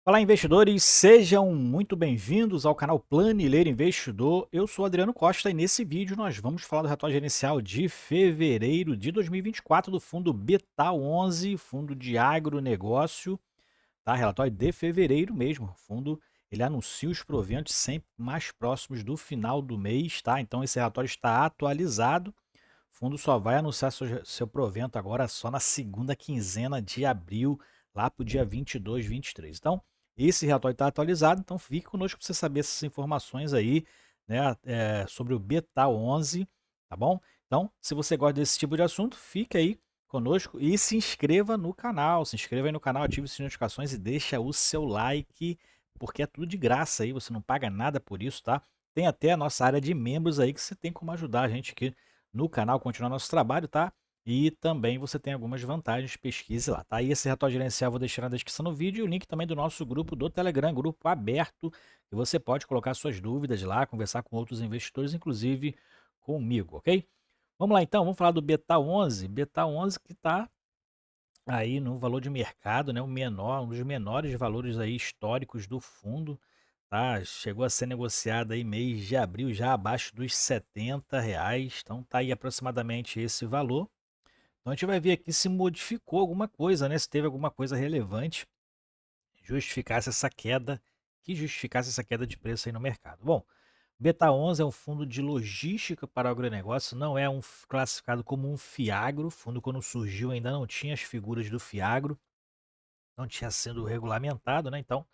Olá, investidores, sejam muito bem-vindos ao canal Planileiro Investidor. Eu sou Adriano Costa e nesse vídeo nós vamos falar do relatório gerencial de fevereiro de 2024 do fundo Beta11, fundo de agronegócio, tá? Relatório de fevereiro mesmo. O fundo ele anuncia os proventos sempre mais próximos do final do mês, tá? Então esse relatório está atualizado. O fundo só vai anunciar seu provento agora só na segunda quinzena de abril, lá para o dia 22, 23. Então, esse relatório está atualizado, então fique conosco para você saber essas informações aí, né, sobre o Beta 11, tá bom? Então, se você gosta desse tipo de assunto, fique aí conosco e se inscreva no canal. Se inscreva aí no canal, ative as notificações e deixa o seu like, porque é tudo de graça aí, você não paga nada por isso, tá? Tem até a nossa área de membros aí que você tem como ajudar a gente aqui no canal, continuar nosso trabalho, tá? E também você tem algumas vantagens, pesquise lá, tá? E esse relatório gerencial eu vou deixar na descrição do vídeo e o link também do nosso grupo do Telegram, grupo aberto, que você pode colocar suas dúvidas lá, conversar com outros investidores, inclusive comigo, ok? Vamos lá então, vamos falar do Beta 11. Beta 11 que está aí no valor de mercado, né, o menor, um dos menores valores aí históricos do fundo, tá? Chegou a ser negociado aí mês de abril já abaixo dos R$ 70, então tá aí aproximadamente esse valor. Então a gente vai ver aqui se modificou alguma coisa, né? Se teve alguma coisa relevante justificasse essa queda, que justificasse essa queda de preço aí no mercado. Bom, Beta 11 é um fundo de logística para o agronegócio, não é classificado como um fiagro. O fundo, quando surgiu, ainda não tinha as figuras do fiagro, não tinha sido regulamentado, né? Então,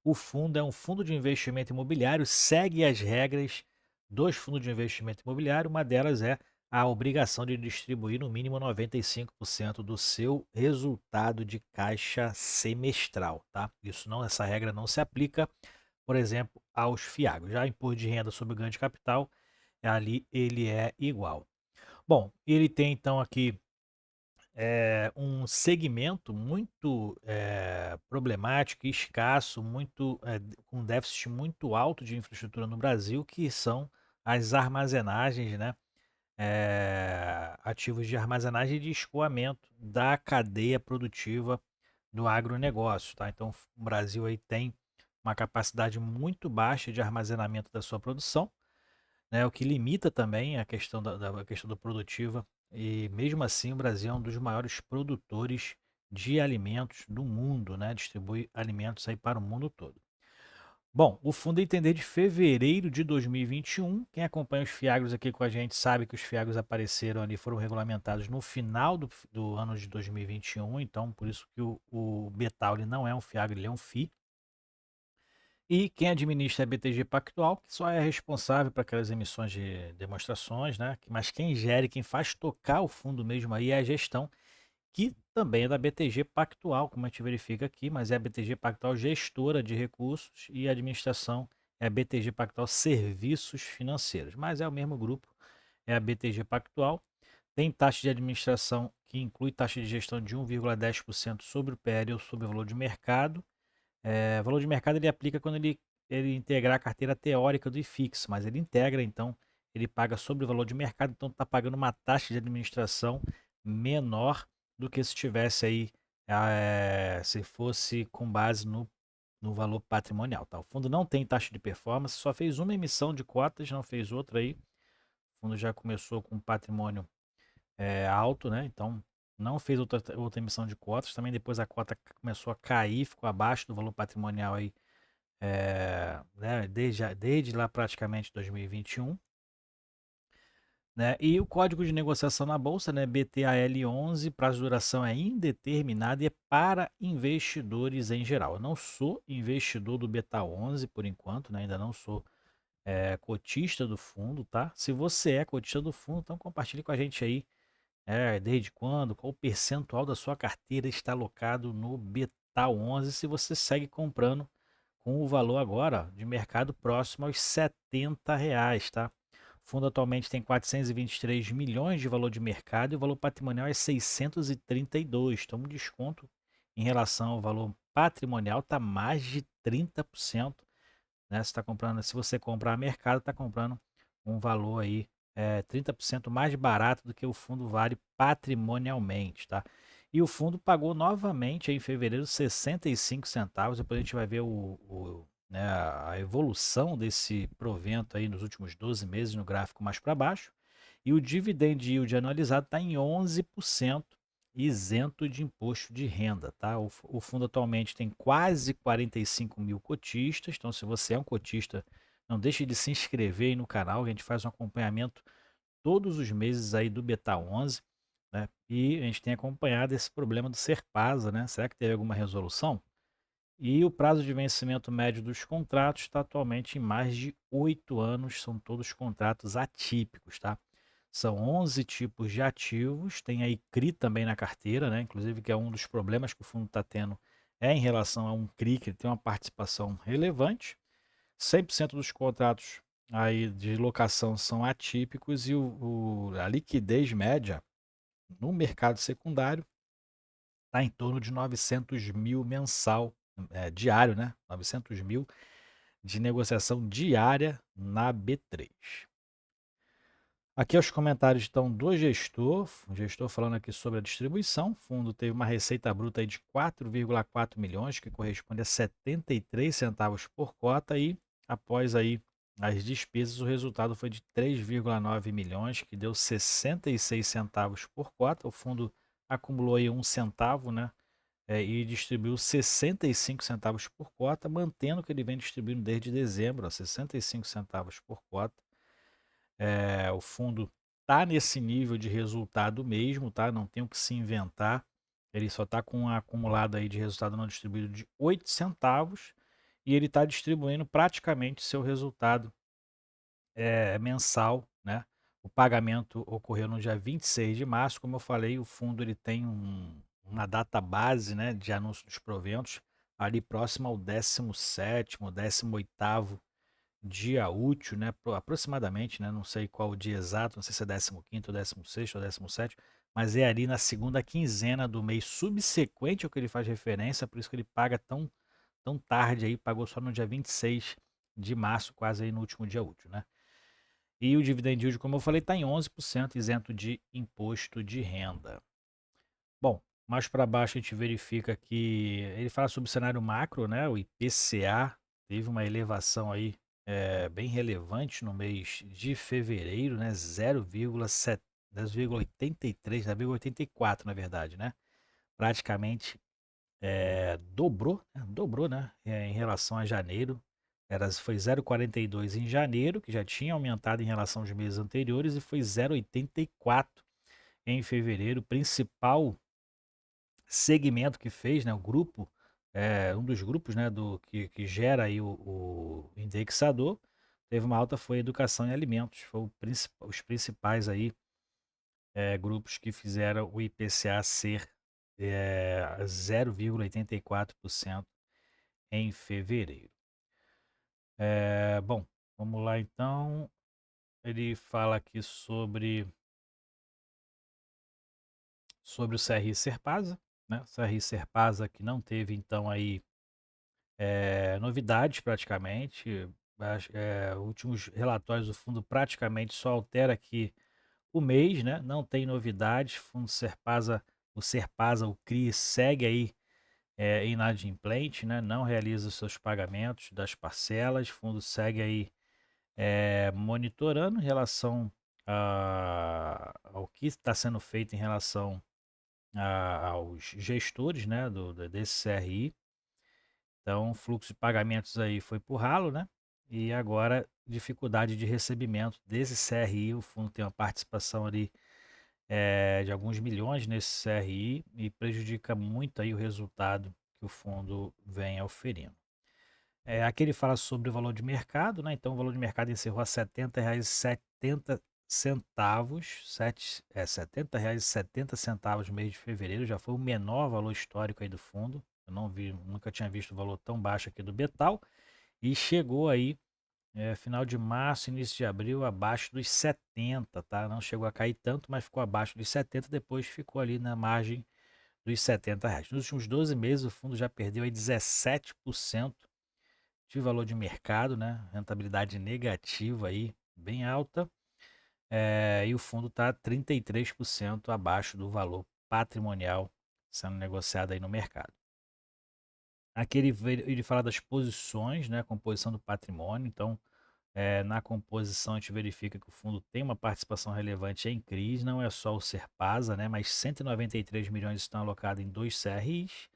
o fundo é um fundo de investimento imobiliário, segue as regras dos fundos de investimento imobiliário. Uma delas é a obrigação de distribuir no mínimo 95% do seu resultado de caixa semestral, tá? Essa regra não se aplica, por exemplo, aos FIAGs. Já imposto de renda sobre o ganho de capital, ali ele é igual. Bom, ele tem então aqui um segmento muito problemático e escasso, com déficit muito alto de infraestrutura no Brasil, que são as armazenagens, né? Ativos de armazenagem e de escoamento da cadeia produtiva do agronegócio, tá? Então, o Brasil aí tem uma capacidade muito baixa de armazenamento da sua produção, né, o que limita também a questão da questão do produtiva, e mesmo assim o Brasil é um dos maiores produtores de alimentos do mundo, né, distribui alimentos aí para o mundo todo. Bom, o fundo Entender de fevereiro de 2021, quem acompanha os fiagros aqui com a gente sabe que os fiagros apareceram ali, foram regulamentados no final do ano de 2021, então por isso que o Betal ele não é um fiagro, ele é um FI. E quem administra é a BTG Pactual, que só é responsável por aquelas emissões de demonstrações, né? Mas quem gere, quem faz tocar o fundo mesmo aí é a gestão, que também é da BTG Pactual, como a gente verifica aqui, mas é a BTG Pactual gestora de recursos e a administração é a BTG Pactual Serviços Financeiros. Mas é o mesmo grupo, é a BTG Pactual. Tem taxa de administração que inclui taxa de gestão de 1,10% sobre o PL ou sobre o valor de mercado. Valor de mercado ele aplica quando ele integrar a carteira teórica do IFIX, mas ele integra, então ele paga sobre o valor de mercado, então está pagando uma taxa de administração menor do que se tivesse aí, se fosse com base no valor patrimonial. Tá? O fundo não tem taxa de performance, só fez uma emissão de cotas, não fez outra aí. O fundo já começou com um patrimônio alto, né? Então não fez outra emissão de cotas. Também depois a cota começou a cair, ficou abaixo do valor patrimonial aí, né? Desde lá praticamente 2021. Né? E o código de negociação na bolsa, né, BTAL11, prazo de duração é indeterminado e é para investidores em geral. Eu não sou investidor do BTA11 por enquanto, né, ainda não sou cotista do fundo, tá? Se você é cotista do fundo, então compartilhe com a gente aí desde quando, qual o percentual da sua carteira está alocado no BTA11, se você segue comprando com o valor agora de mercado próximo aos R$ 70, tá? O fundo atualmente tem 423 milhões de valor de mercado e o valor patrimonial é 632. Então, um desconto em relação ao valor patrimonial está mais de 30%. Né? Se você comprar a mercado, está comprando um valor aí 30% mais barato do que o fundo vale patrimonialmente, tá? E o fundo pagou novamente aí em fevereiro 65 centavos. Depois a gente vai ver né, a evolução desse provento aí nos últimos 12 meses no gráfico mais para baixo. E o dividend yield anualizado está em 11%, isento de imposto de renda, tá? O fundo atualmente tem quase 45 mil cotistas. Então, se você é um cotista, não deixe de se inscrever aí no canal. A gente faz um acompanhamento todos os meses aí do Beta 11, né? E a gente tem acompanhado esse problema do Serpasa, né? Será que teve alguma resolução? E o prazo de vencimento médio dos contratos está atualmente em mais de 8 anos, são todos contratos atípicos, tá? São 11 tipos de ativos, tem a ICRI também na carteira, né? Inclusive que é um dos problemas que o fundo está tendo é em relação a um CRI, que ele tem uma participação relevante. 100% dos contratos aí de locação são atípicos e a liquidez média no mercado secundário está em torno de 900 mil mensal, diário, né? 900 mil de negociação diária na B3. Aqui os comentários estão do gestor, o gestor falando aqui sobre a distribuição. O fundo teve uma receita bruta aí de 4,4 milhões, que corresponde a 73 centavos por cota, e após aí as despesas, o resultado foi de 3,9 milhões, que deu 66 centavos por cota. O fundo acumulou aí 1 centavo, né? E distribuiu 65 centavos por cota, mantendo o que ele vem distribuindo desde dezembro, ó, 65 centavos por cota. O fundo está nesse nível de resultado mesmo, tá? Não tem o que se inventar. Ele só está com um acumulado aí de resultado não distribuído de 8 centavos e ele está distribuindo praticamente seu resultado mensal, né? O pagamento ocorreu no dia 26 de março. Como eu falei, o fundo ele tem uma data base, né, de anúncio dos proventos ali próximo ao 17º, 18º dia útil, né, aproximadamente, né, não sei qual o dia exato, não sei se é 15º, 16º ou 17º, mas é ali na segunda quinzena do mês subsequente ao que ele faz referência, por isso que ele paga tão tarde aí, pagou só no dia 26 de março, quase aí no último dia útil, né? E o dividend yield, como eu falei, está em 11%, isento de imposto de renda. Bom, mais para baixo a gente verifica que ele fala sobre o cenário macro, né? O IPCA teve uma elevação aí bem relevante no mês de fevereiro, né? 0,83, 0,84 na verdade, né? Praticamente dobrou, né? Em relação a janeiro. Foi 0,42 em janeiro, que já tinha aumentado em relação aos meses anteriores, e foi 0,84 em fevereiro. Principal segmento que fez, né, o grupo, um dos grupos, né, que gera aí o indexador, teve uma alta, foi educação e alimentos, foi os principais aí grupos que fizeram o IPCA ser 0,84% em fevereiro. Bom, vamos lá então. Ele fala aqui sobre o CRI Serpasa, né? O CRI Serpasa que não teve então aí novidades praticamente. Últimos relatórios do fundo praticamente só altera aqui o mês, né? Não tem novidades. Fundo Serpasa, o CRI segue aí inadimplente, né? Não realiza os seus pagamentos das parcelas. O fundo segue aí monitorando em relação ao que está sendo feito em relação aos gestores, né, desse CRI. Então, o fluxo de pagamentos aí foi por ralo, né? E agora, dificuldade de recebimento desse CRI. O fundo tem uma participação ali de alguns milhões nesse CRI e prejudica muito aí o resultado que o fundo vem oferindo. Aqui ele fala sobre o valor de mercado, né? Então, o valor de mercado encerrou a R$ 70,70, R$ 70,70 no mês de fevereiro, já foi o menor valor histórico aí do fundo. Eu não vi, nunca tinha visto o valor tão baixo aqui do Betal, e chegou aí final de março, início de abril, abaixo dos 70, tá? Não chegou a cair tanto, mas ficou abaixo dos 70, depois ficou ali na margem dos R$ 70. Nos últimos 12 meses, o fundo já perdeu aí 17% de valor de mercado, né? Rentabilidade negativa aí, bem alta. E o fundo está 33% abaixo do valor patrimonial sendo negociada aí no mercado. Aqui ele fala das posições, né, composição do patrimônio. Então, na composição, a gente verifica que o fundo tem uma participação relevante em CRIs, não é só o Serpasa, né, mas 193 milhões estão alocados em 2 CRIs,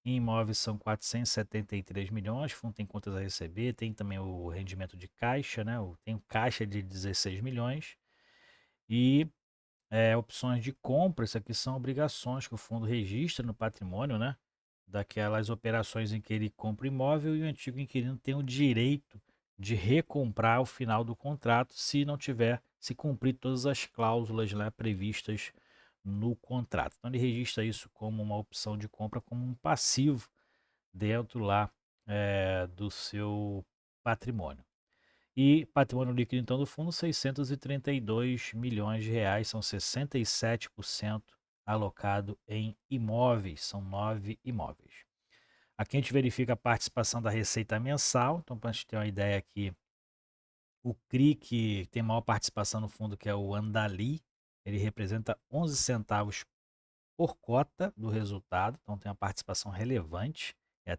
em imóveis são 473 milhões, o fundo tem contas a receber, tem também o rendimento de caixa, né, tem um caixa de 16 milhões, e opções de compra, isso aqui são obrigações que o fundo registra no patrimônio, né, daquelas operações em que ele compra o imóvel e o antigo inquilino tem o direito de recomprar ao final do contrato se não tiver, se cumprir todas as cláusulas lá previstas no contrato. Então ele registra isso como uma opção de compra, como um passivo dentro lá do seu patrimônio. E patrimônio líquido então do fundo, 632 milhões de reais, são 67% alocado em imóveis, são 9 imóveis. Aqui a gente verifica a participação da receita mensal. Então, para a gente ter uma ideia aqui, o CRI, que tem maior participação no fundo, que é o Andali, ele representa 11 centavos por cota do resultado. Então, tem uma participação relevante. É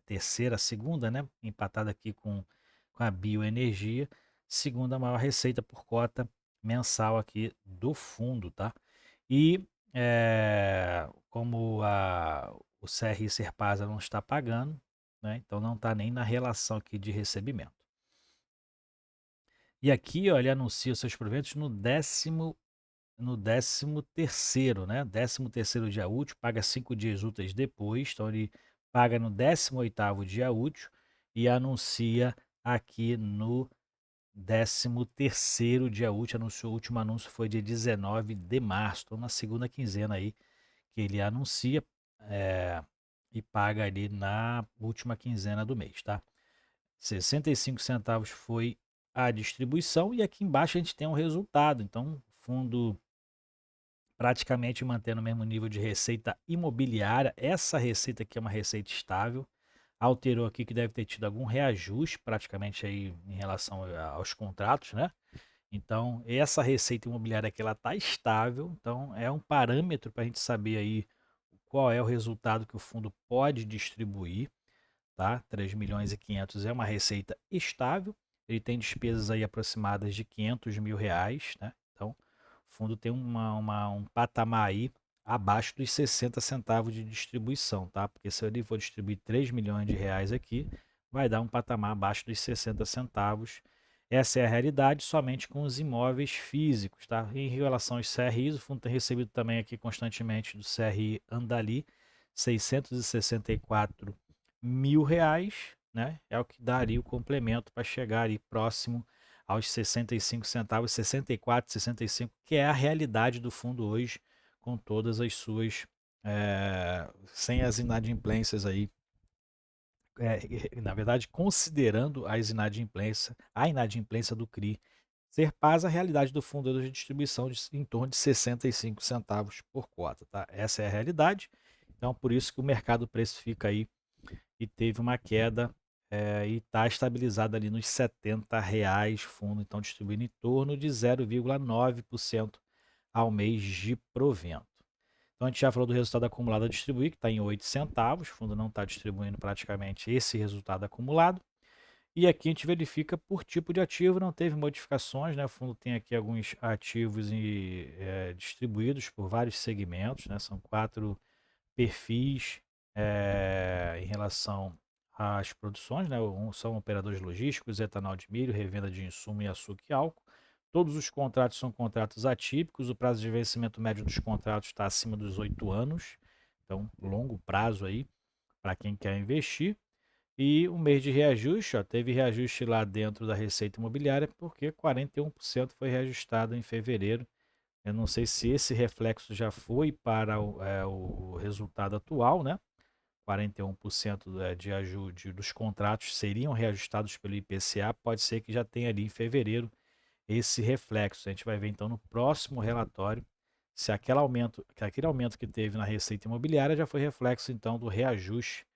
a segunda, né? Empatada aqui com a bioenergia. Segunda maior receita por cota mensal aqui do fundo, tá? E como o CRI Serpasa não está pagando, né? Então não está nem na relação aqui de recebimento. E aqui, ó, ele anuncia os seus proventos no 13º, né? 13º dia útil, paga 5 dias úteis depois, então ele paga no 18º dia útil e anuncia aqui no 13º dia útil. O último anúncio foi dia 19 de março, então na segunda quinzena aí que ele anuncia e paga ali na última quinzena do mês, tá? 65 centavos foi a distribuição e aqui embaixo a gente tem um resultado. Então, fundo praticamente mantendo o mesmo nível de receita imobiliária. Essa receita aqui é uma receita estável. Alterou aqui que deve ter tido algum reajuste praticamente aí em relação aos contratos, né? Então, essa receita imobiliária aqui ela está estável. Então, é um parâmetro para a gente saber aí qual é o resultado que o fundo pode distribuir, tá? 3 milhões e 500 é uma receita estável. Ele tem despesas aí aproximadas de 500 mil reais, né? Então, o fundo tem um patamar aí abaixo dos 60 centavos de distribuição, tá? Porque se ele for distribuir 3 milhões de reais aqui, vai dar um patamar abaixo dos 60 centavos. Essa é a realidade somente com os imóveis físicos, tá? Em relação aos CRIs, o fundo tem recebido também aqui constantemente do CRI Andali, 664 mil reais, né? É o que daria o complemento para chegar ali próximo aos 65 centavos, 64, 65, que é a realidade do fundo hoje, com todas as suas, sem as inadimplências aí, na verdade, considerando a inadimplência do CRI Serpasa, a realidade do fundo de distribuição em torno de 65 centavos por cota, tá? Essa é a realidade, então por isso que o mercado precifica aí e teve uma queda e está estabilizado ali nos R$ 70 fundo, então distribuindo em torno de 0,9% ao mês de provento. Então a gente já falou do resultado acumulado a distribuir, que está em 8 centavos, o fundo não está distribuindo praticamente esse resultado acumulado. E aqui a gente verifica por tipo de ativo, não teve modificações, né? O fundo tem aqui alguns ativos distribuídos por vários segmentos, né? São 4 perfis em relação às produções, né? São operadores logísticos, etanol de milho, revenda de insumo e açúcar e álcool. Todos os contratos são contratos atípicos, o prazo de vencimento médio dos contratos está acima dos 8 anos, então longo prazo aí para quem quer investir. E o mês de reajuste, ó, teve reajuste lá dentro da receita imobiliária, porque 41% foi reajustado em fevereiro. Eu não sei se esse reflexo já foi para o resultado atual, né? 41% de ajuste dos contratos seriam reajustados pelo IPCA, pode ser que já tenha ali em fevereiro esse reflexo. A gente vai ver então no próximo relatório se aquele aumento que teve na receita imobiliária já foi reflexo então do reajuste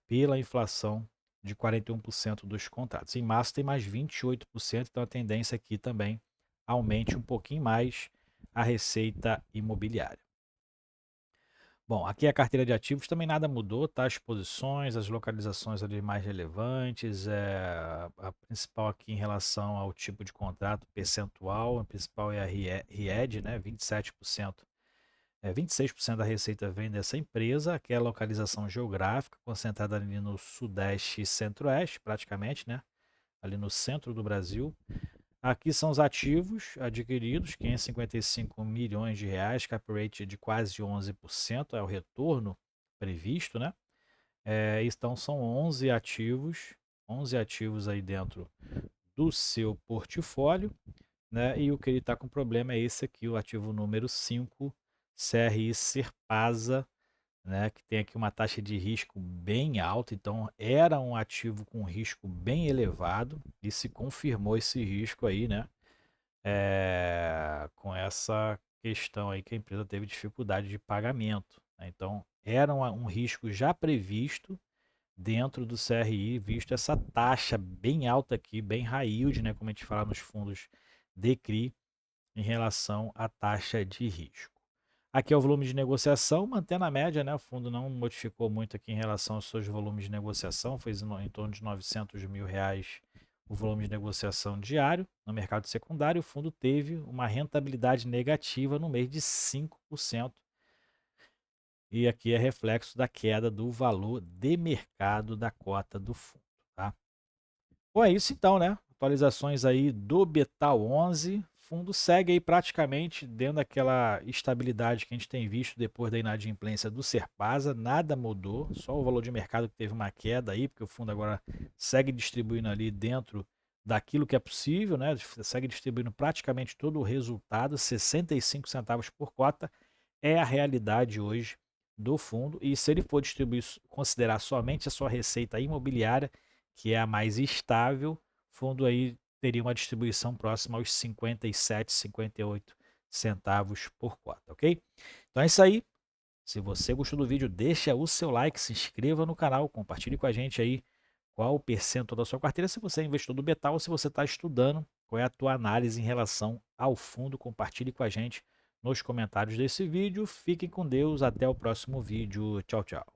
pela inflação de 41% dos contratos. Em março tem mais 28%, então a tendência aqui também aumente um pouquinho mais a receita imobiliária. Bom, aqui a carteira de ativos também nada mudou, tá? As posições, as localizações ali mais relevantes, a principal aqui em relação ao tipo de contrato, percentual, a principal é a RIED, né? 27%, 26% da receita vem dessa empresa, que é a localização geográfica, concentrada ali no Sudeste e Centro-Oeste, praticamente, né? Ali no centro do Brasil. Aqui são os ativos adquiridos, 555 milhões de reais, cap rate de quase 11%, é o retorno previsto, né? Então são 11 ativos aí dentro do seu portfólio, né? E o que ele está com problema é esse aqui, o ativo número 5, CRI Serpasa, né? Que tem aqui uma taxa de risco bem alta, então era um ativo com risco bem elevado e se confirmou esse risco aí, né? Com essa questão aí que a empresa teve dificuldade de pagamento, né? Então, era um risco já previsto dentro do CRI, visto essa taxa bem alta aqui, bem high yield, né, como a gente fala nos fundos de CRI, em relação à taxa de risco. Aqui é o volume de negociação, mantendo a média, né? O fundo não modificou muito aqui em relação aos seus volumes de negociação, fez em torno de 900 mil reais o volume de negociação diário. No mercado secundário, o fundo teve uma rentabilidade negativa no mês de 5%. E aqui é reflexo da queda do valor de mercado da cota do fundo, tá? Bom, é isso então, né? Atualizações aí do Betal 11. Fundo segue aí praticamente dentro daquela estabilidade que a gente tem visto depois da inadimplência do Serpasa. Nada mudou, só o valor de mercado que teve uma queda aí, porque o fundo agora segue distribuindo ali dentro daquilo que é possível, né? Segue distribuindo praticamente todo o resultado, 65 centavos por cota, é a realidade hoje do fundo. E se ele for distribuir, considerar somente a sua receita imobiliária, que é a mais estável, o fundo aí teria uma distribuição próxima aos 57, 58 centavos por cota, ok? Então é isso aí. Se você gostou do vídeo, deixa o seu like, se inscreva no canal, compartilhe com a gente aí qual o percentual da sua carteira, se você é investidor do Betal ou se você está estudando, qual é a tua análise em relação ao fundo, compartilhe com a gente nos comentários desse vídeo. Fiquem com Deus, até o próximo vídeo. Tchau, tchau.